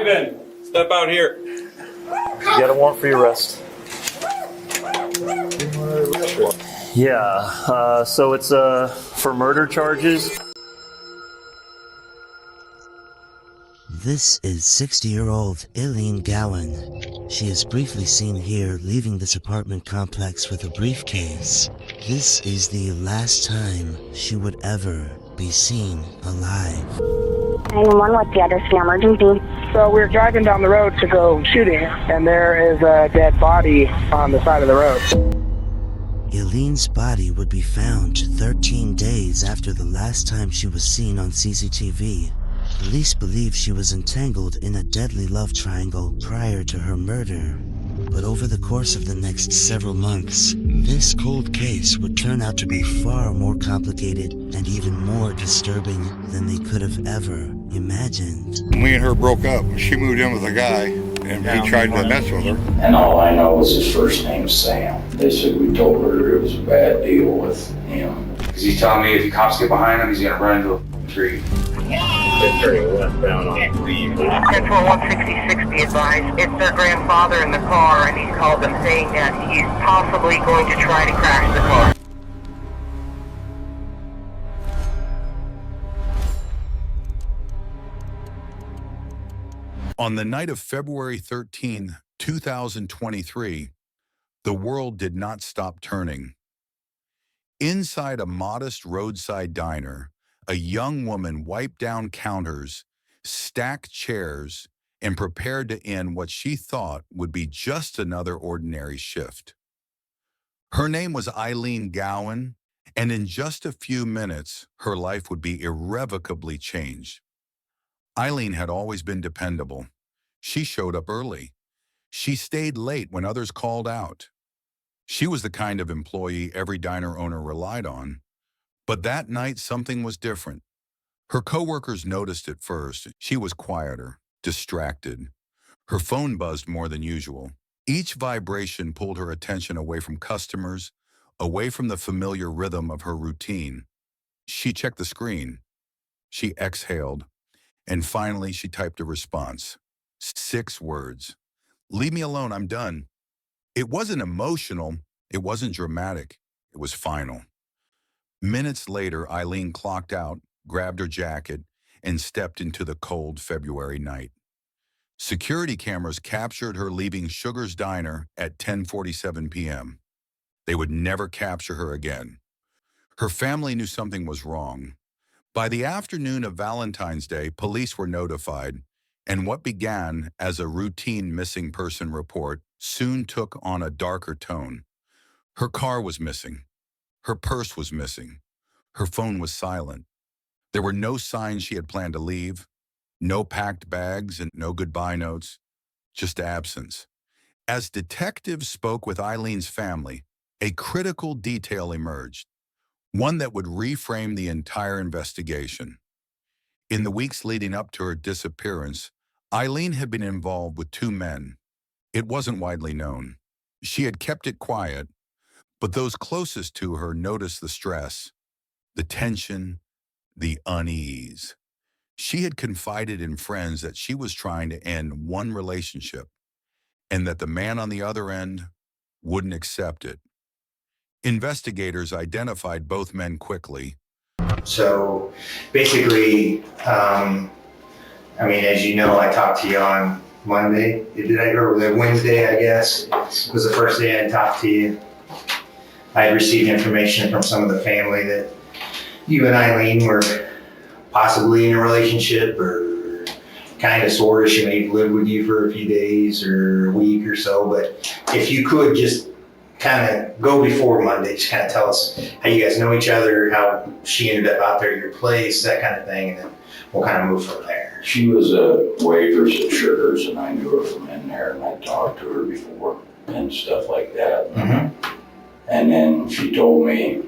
driving. Step out here. You got a warrant for your arrest. Yeah, so it's for murder charges. This is 60-year-old Illene Gowan. She is briefly seen here leaving this apartment complex with a briefcase. This is the last time she would ever be seen alive. 911, what's the address for your emergency? So we're driving down the road to go shooting, and there is a dead body on the side of the road. Illene's body would be found 13 days after the last time she was seen on CCTV. Police believe she was entangled in a deadly love triangle prior to her murder. But over the course of the next several months, this cold case would turn out to be far more complicated and even more disturbing than they could have ever imagined. Me and her broke up. She moved in with a guy, and he tried to mess with her. And all I know is his first name's Sam. They said we told her it was a bad deal with him. Because he's telling me if the cops get behind him, he's going to run into a tree. Turning westbound on 166, be advised. It's their grandfather in the car, and he's called them saying that he's possibly going to try to crash the car. On the night of February 13, 2023, the world did not stop turning. Inside a modest roadside diner, a young woman wiped down counters, stacked chairs, and prepared to end what she thought would be just another ordinary shift. Her name was Illene Gowan, and in just a few minutes, her life would be irrevocably changed. Illene had always been dependable. She showed up early. She stayed late when others called out. She was the kind of employee every diner owner relied on. But that night, something was different. Her coworkers noticed it first. She was quieter, distracted. Her phone buzzed more than usual. Each vibration pulled her attention away from customers, away from the familiar rhythm of her routine. She checked the screen. She exhaled. And finally, she typed a response. 6 words. "Leave me alone, I'm done." It wasn't emotional. It wasn't dramatic. It was final. Minutes later, Illene clocked out, grabbed her jacket, and stepped into the cold February night. Security cameras captured her leaving Sugar's Diner at 10:47 p.m. They would never capture her again. Her family knew something was wrong. By the afternoon of Valentine's Day, police were notified, and what began as a routine missing person report soon took on a darker tone. Her car was missing. Her purse was missing. Her phone was silent. There were no signs she had planned to leave, no packed bags and no goodbye notes, just absence. As detectives spoke with Eileen's family, a critical detail emerged, one that would reframe the entire investigation. In the weeks leading up to her disappearance, Illene had been involved with 2 men. It wasn't widely known. She had kept it quiet, but those closest to her noticed the stress, the tension, the unease. She had confided in friends that she was trying to end one relationship and that the man on the other end wouldn't accept it. Investigators identified both men quickly. So basically, as you know, I talked to you on Monday. Or Wednesday, I guess, was the first day I talked to you. I had received information from some of the family that you and Illene were possibly in a relationship, or kind of sort of. She may have lived with you for a few days or a week or so. But if you could just kind of go before Monday, just kind of tell us how you guys know each other, how she ended up out there at your place, that kind of thing, and then we'll kind of move from there. She was a waitress at Sugar's, and I knew her from in there, and I talked to her before and stuff like that. Mm-hmm. And then she told me,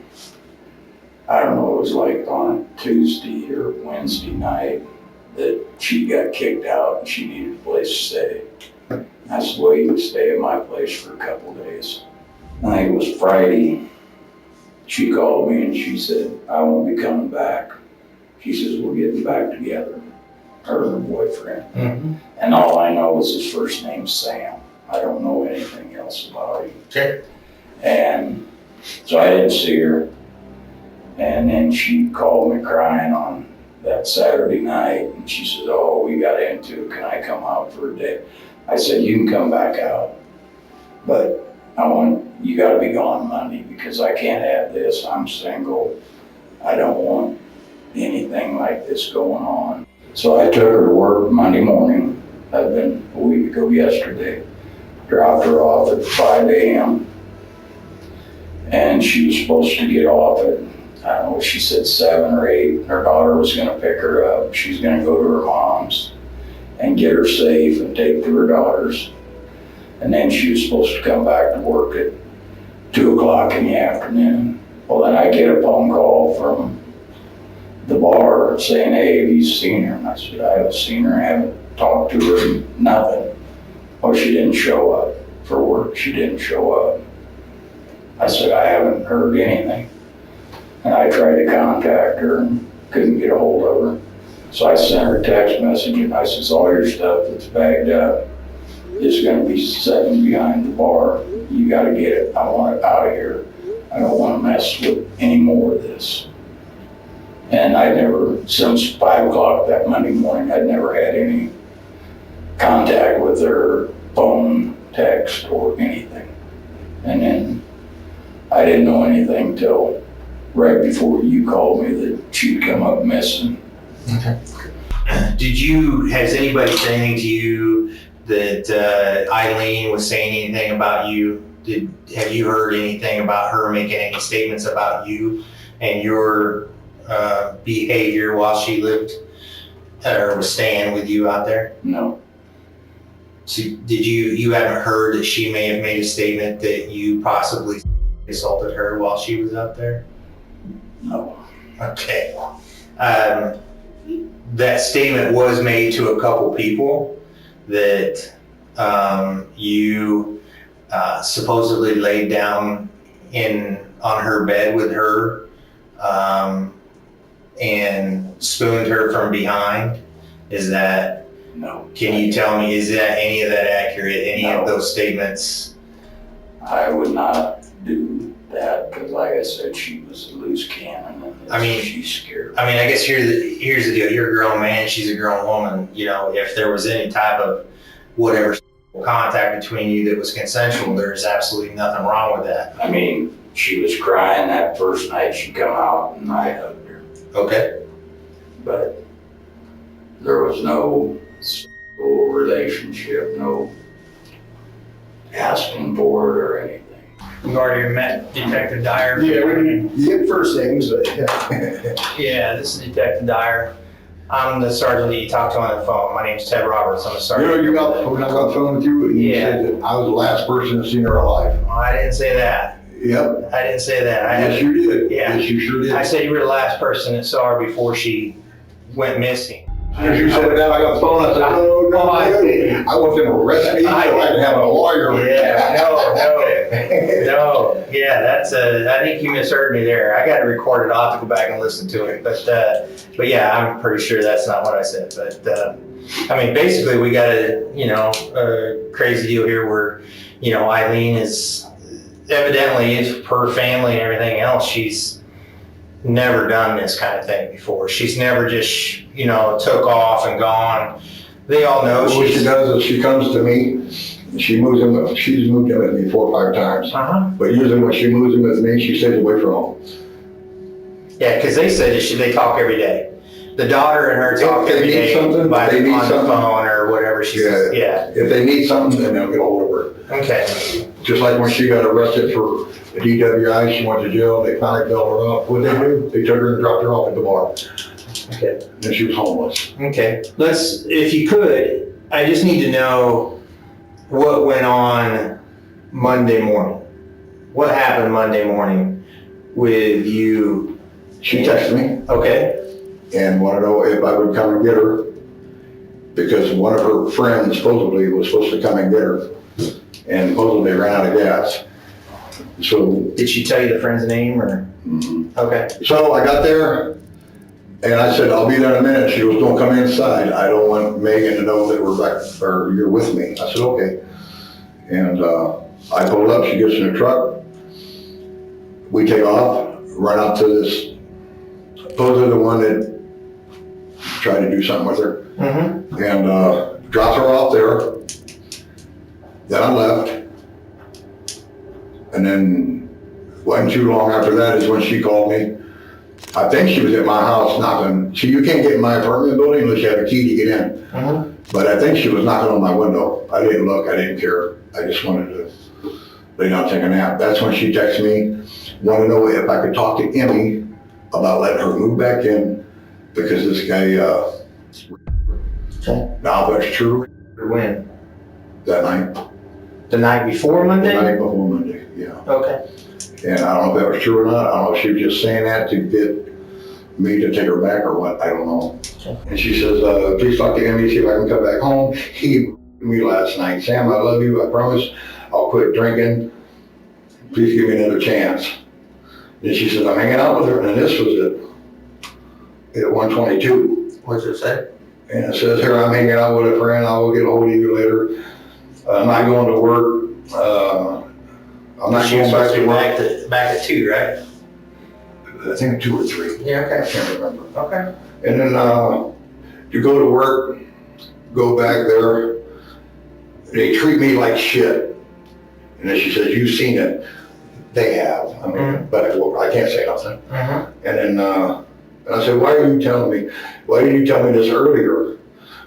I don't know, it was like on a Tuesday or Wednesday night, that she got kicked out and she needed a place to stay. I said, well, you can stay at my place for a couple days. I think it was Friday. She called me and she said, I won't be coming back. She says, we're getting back together. her boyfriend. And all I know is his first name's Sam. I don't know anything else about him. Okay. And so I didn't see her. And then she called me crying on that Saturday night, and she said, oh, we got into it. Can I come out for a day? I said, you can come back out, but you gotta be gone Monday because I can't have this. I'm single. I don't want anything like this going on. So I took her to work Monday morning. That'd been a week ago yesterday. Dropped her off at 5 a.m. And she was supposed to get off at, I don't know, she said 7 or 8. Her daughter was gonna pick her up. She's gonna go to her mom's and get her safe and take to her daughter's. And then she was supposed to come back to work at 2 o'clock in the afternoon. Well, then I get a phone call from the bar saying, hey, have you seen her? And I said, I haven't seen her, I haven't talked to her, nothing. Oh, she didn't show up for work, she didn't show up. I said, I haven't heard anything. And I tried to contact her and couldn't get a hold of her. So I sent her a text message and I says, all your stuff that's bagged up is gonna be sitting behind the bar. You gotta get it, I want it out of here. I don't wanna mess with any more of this. And I never, since 5 o'clock that Monday morning, I'd never had any contact with her, phone, text, or anything. And then I didn't know anything till right before you called me that she'd come up missing. Okay. Has anybody said anything to you that Illene was saying anything about you? Have you heard anything about her making any statements about you and your behavior while she lived or was staying with you out there? No. So you haven't heard that she may have made a statement that you possibly assaulted her while she was out there? No. Okay. That statement was made to a couple people that you supposedly laid down on her bed with her and spooned her from behind. Is that? No. Can you tell me, is that any of that accurate? Any No. of those statements? I would not do that because, like I said, she was a loose cannon, and she's scared. I mean, I guess here's the deal. You're a grown man. She's a grown woman. You know, if there was any type of whatever contact between you that was consensual, there's absolutely nothing wrong with that. I mean, she was crying that first night she come out, and I hugged her. Okay. But there was no relationship, no asking for it or anything. You already met Detective Dyer? Yeah, we didn't get first names, but Yeah, this is Detective Dyer. I'm the sergeant that you talked to on the phone. My name's Ted Roberts. I'm a sergeant. when I got on the phone with you, and you Yeah. said that I was the last person to see her alive. Oh, I didn't say that. Yep. I didn't say that. Yes, you did. Yeah. Yes, you sure did. I said you were the last person that saw her before she went missing. As you said that, I got the phone, I said, no, I want them to arrest me so I can have a lawyer. Yeah, no. Yeah, I think you misheard me there. I got it recorded. I'll have to go back and listen to it. But yeah, I'm pretty sure that's not what I said. But I mean, basically we got a crazy deal here where, Illene is evidently, her family and everything else, she's never done this kind of thing before. She's never just, took off and gone. They all know What she does is she comes to me, she's moved in with me 4 or 5 times. But usually when she moves in with me, she stays away from home. Yeah, because they said they talk every day. The daughter and her talk every day on the phone or whatever she says. Yeah. If they need something, then they'll get a hold of her. Okay. Just like when she got arrested for a DWI, she went to jail, they finally bailed her out. What did they do? They took her and dropped her off at the bar. Okay. And she was homeless. Okay. If you could, I just need to know what went on Monday morning. What happened Monday morning with you? She texted me. Okay. And wanted to know if I would come and get her because one of her friends supposedly was supposed to come and get her and supposedly ran out of gas. So did she tell you the friend's name or? Mm-hmm. Okay. So I got there And I said, I'll be there in a minute. She goes, don't come inside. I don't want Megan to know that we're back, or you're with me. I said, okay. And I pulled up, she gets in the truck. We take off, run out to this, supposedly the one that tried to do something with her. And dropped her off there. Then I left. And then wasn't too long after that is when she called me. I think she was at my house knocking. You can't get in my apartment building unless you have a key to get in. But I think she was knocking on my window. I didn't look, I didn't care. I just wanted to lay down and take a nap. That's when she texted me, wanted to know if I could talk to Emmy about letting her move back in because this guy, now that's true. When? That night. The night before Monday? The night before Monday, yeah. Okay. And I don't know if that was true or not. I don't know if she was just saying that to get me to take her back or what. I don't know. Okay. And she says, please talk to Emmy, see if I can come back home. He me last night. Sam, I love you. I promise I'll quit drinking. Please give me another chance. And she says, I'm hanging out with her. And this was at 122. What's it say? And it says here, I'm hanging out with a friend. I will get a hold of you later. I'm not going to work. I'm not She was going back supposed to to be work. back at 2, right? I think 2 or 3. Yeah, I okay. can't remember. Okay. And then to go to work, go back there, they treat me like shit. And then she says, you've seen it. They have. I mean, but I can't say nothing. And then and I said, why are you telling me? Why didn't you tell me this earlier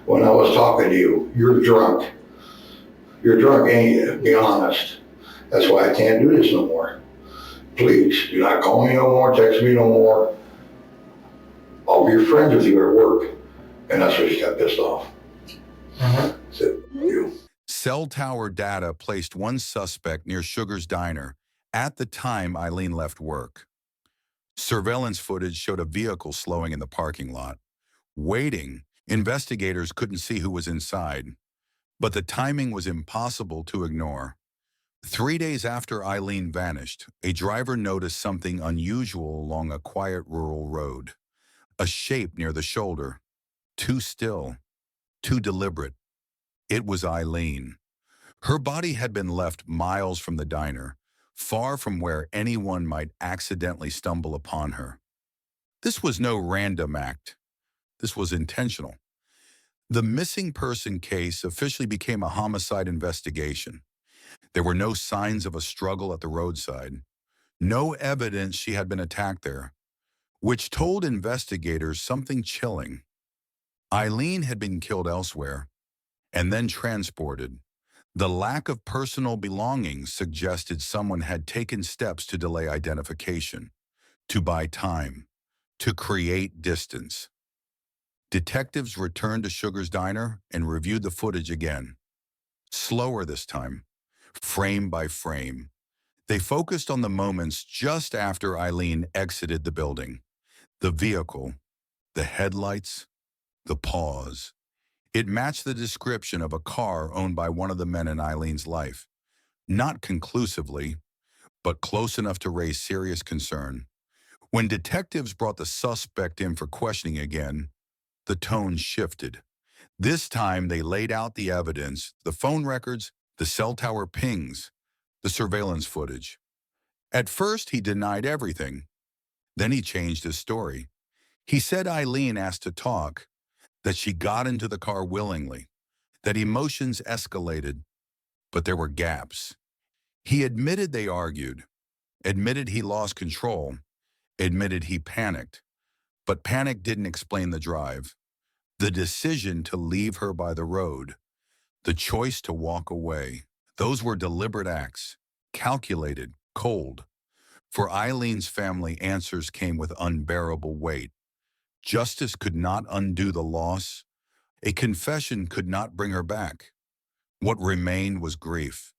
when I was talking to you? You're drunk. You're drunk, ain't you? Be honest. That's why I can't do this no more. Please, do not call me no more, text me no more. I'll be friends with you at work. And that's where she got pissed off. Said, you. Cell tower data placed one suspect near Sugar's Diner at the time Eileen left work. Surveillance footage showed a vehicle slowing in the parking lot. Waiting, investigators couldn't see who was inside, but the timing was impossible to ignore. 3 days after Eileen vanished, a driver noticed something unusual along a quiet rural road. A shape near the shoulder. Too still. Too deliberate. It was Eileen. Her body had been left miles from the diner, far from where anyone might accidentally stumble upon her. This was no random act. This was intentional. The missing person case officially became a homicide investigation. There were no signs of a struggle at the roadside, no evidence she had been attacked there, which told investigators something chilling. Eileen had been killed elsewhere and then transported. The lack of personal belongings suggested someone had taken steps to delay identification, to buy time, to create distance. Detectives returned to Sugar's Diner and reviewed the footage again. Slower this time, frame by frame. They focused on the moments just after Eileen exited the building. The vehicle, the headlights, the pause. It matched the description of a car owned by one of the men in Eileen's life. Not conclusively, but close enough to raise serious concern. When detectives brought the suspect in for questioning again, the tone shifted. This time they laid out the evidence, the phone records, the cell tower pings, the surveillance footage. At first he denied everything. Then he changed his story. He said Eileen asked to talk, that she got into the car willingly, that emotions escalated, but there were gaps. He admitted they argued, admitted he lost control, admitted he panicked, but panic didn't explain the drive, the decision to leave her by the road, the choice to walk away. Those were deliberate acts, calculated, cold. For Eileen's family, answers came with unbearable weight. Justice could not undo the loss. A confession could not bring her back. What remained was grief,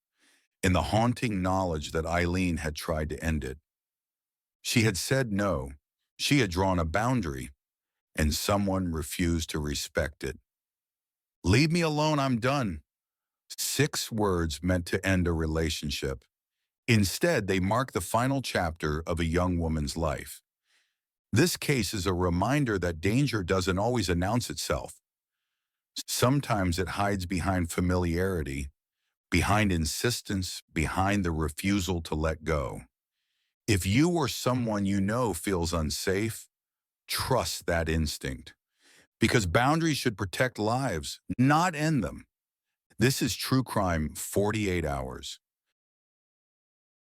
in the haunting knowledge that Eileen had tried to end it. She had said no. She had drawn a boundary, and someone refused to respect it. Leave me alone, I'm done. 6 words meant to end a relationship. Instead, they mark the final chapter of a young woman's life. This case is a reminder that danger doesn't always announce itself. Sometimes it hides behind familiarity, behind insistence, behind the refusal to let go. If you or someone you know feels unsafe, trust that instinct. Because boundaries should protect lives, not end them. This is True Crime 48 Hours.